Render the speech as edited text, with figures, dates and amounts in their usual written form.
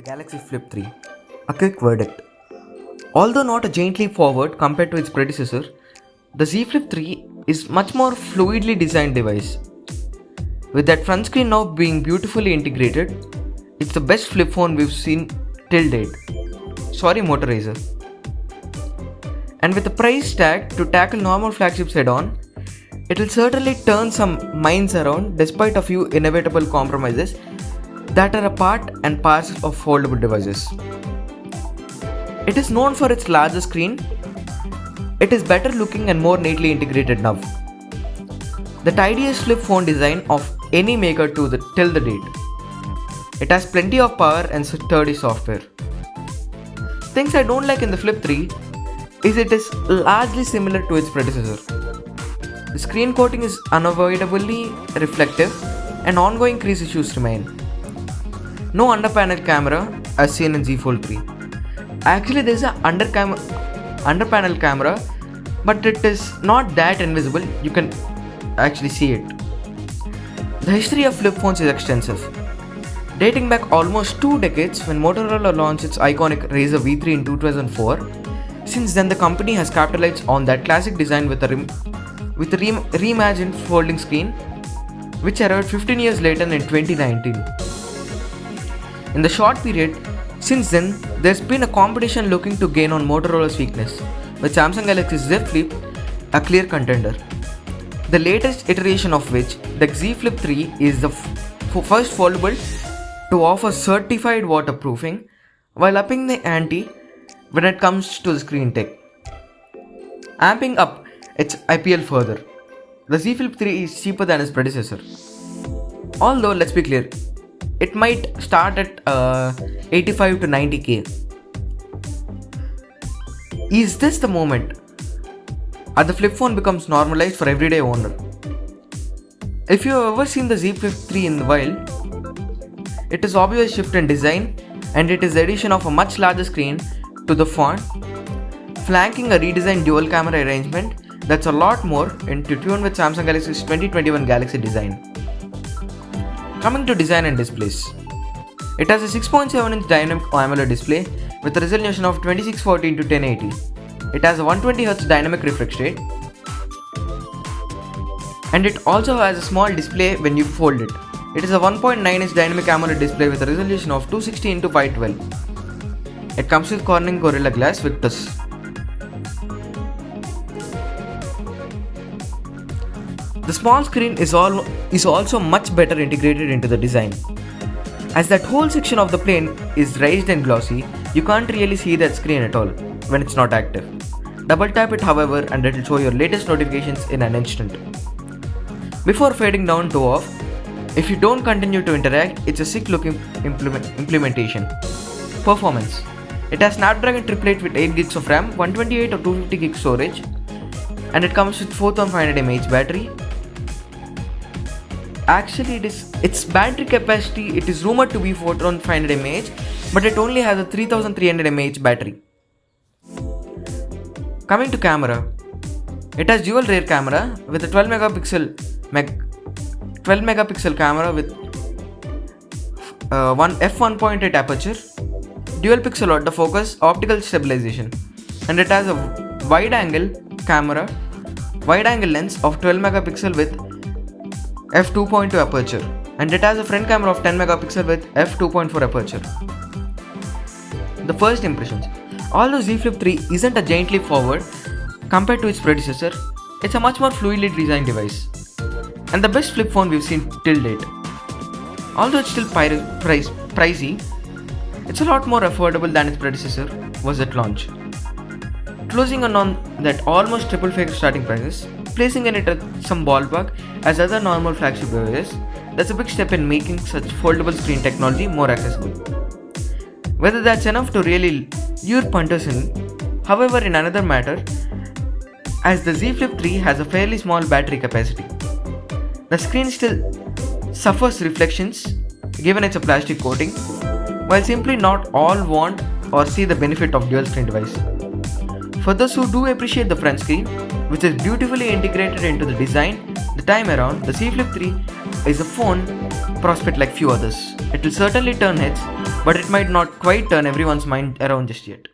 Galaxy Flip 3. A quick verdict. Although not a giant leap forward compared to its predecessor, the Z Flip 3 is much more fluidly designed device. With that front screen now being beautifully integrated, it's the best flip phone we've seen till date. Sorry Motorizer. And with the price tag to tackle normal flagships head on, it will certainly turn some minds around despite a few inevitable compromises that are a part and parcel of foldable devices. It is known for its larger screen. It is better looking and more neatly integrated now. The tidiest flip phone design of any maker till the date. It has plenty of power and sturdy software. Things I don't like in the Flip 3 is it is largely similar to its predecessor. The screen coating is unavoidably reflective and ongoing crease issues remain. No under panel camera as seen in Z Fold 3. Actually there is a under panel camera, but it is not that invisible, you can actually see it. The history of flip phones is extensive. Dating back almost 2 decades when Motorola launched its iconic Razr V3 in 2004, since then the company has capitalized on that classic design with a reimagined folding screen, which arrived 15 years later in 2019. In the short period since then, there's been a competition looking to gain on Motorola's weakness, with Samsung Galaxy Z Flip a clear contender. The latest iteration of which, the Z Flip 3, is the first foldable to offer certified waterproofing while upping the ante when it comes to the screen tech. Amping up its IPL further, the Z Flip 3 is cheaper than its predecessor. Although, let's be clear, it might start at 85 to 90k. Is this the moment the flip phone becomes normalized for everyday owner? If you have ever seen the Z Flip 3 in the wild, it is obvious shift in design, and it is the addition of a much larger screen to the font, flanking a redesigned dual camera arrangement that's a lot more in tune with Samsung Galaxy's 2021 Galaxy design. Coming to design and displays. It has a 6.7-inch dynamic AMOLED display with a resolution of 2640 x 1080. It has a 120Hz dynamic refresh rate, and it also has a small display when you fold it. It is a 1.9-inch dynamic AMOLED display with a resolution of 260 x 512. It comes with Corning Gorilla Glass Victus. The small screen is also much better integrated into the design. As that whole section of the plane is raised and glossy, you can't really see that screen at all when it's not active. Double tap it however and it will show your latest notifications in an instant. Before fading down to off, if you don't continue to interact, it's a sick looking implementation. Performance. It has Snapdragon 888 with 8GB of RAM, 128 or 250GB storage, and it comes with 4500 mAh battery. Actually, its battery capacity, it is rumored to be 4500 mAh, but it only has a 3300 mAh battery. Coming to camera, it has dual rear camera with a 12 megapixel camera with one f1.8 aperture, dual pixel autofocus, optical stabilization, and it has a wide angle lens of 12 megapixel with f2.2 aperture, and it has a front camera of 10 megapixel with f2.4 aperture. The first impressions. Although Z Flip 3 isn't a giant leap forward compared to its predecessor, it's a much more fluidly designed device, and the best flip phone we've seen till date. Although it's still pricey, it's a lot more affordable than its predecessor was at launch. Closing in on that almost triple figure starting prices, placing it at some ballpark as other normal flagship devices, that's a big step in making such foldable screen technology more accessible. Whether that's enough to really lure punters in, however, in another matter, as the Z Flip 3 has a fairly small battery capacity. The screen still suffers reflections given it's a plastic coating, while simply not all want or see the benefit of dual screen device. For those who do appreciate the front screen, which is beautifully integrated into the design, the time around, the Z Flip 3 is a phone prospect like few others. It will certainly turn heads, but it might not quite turn everyone's mind around just yet.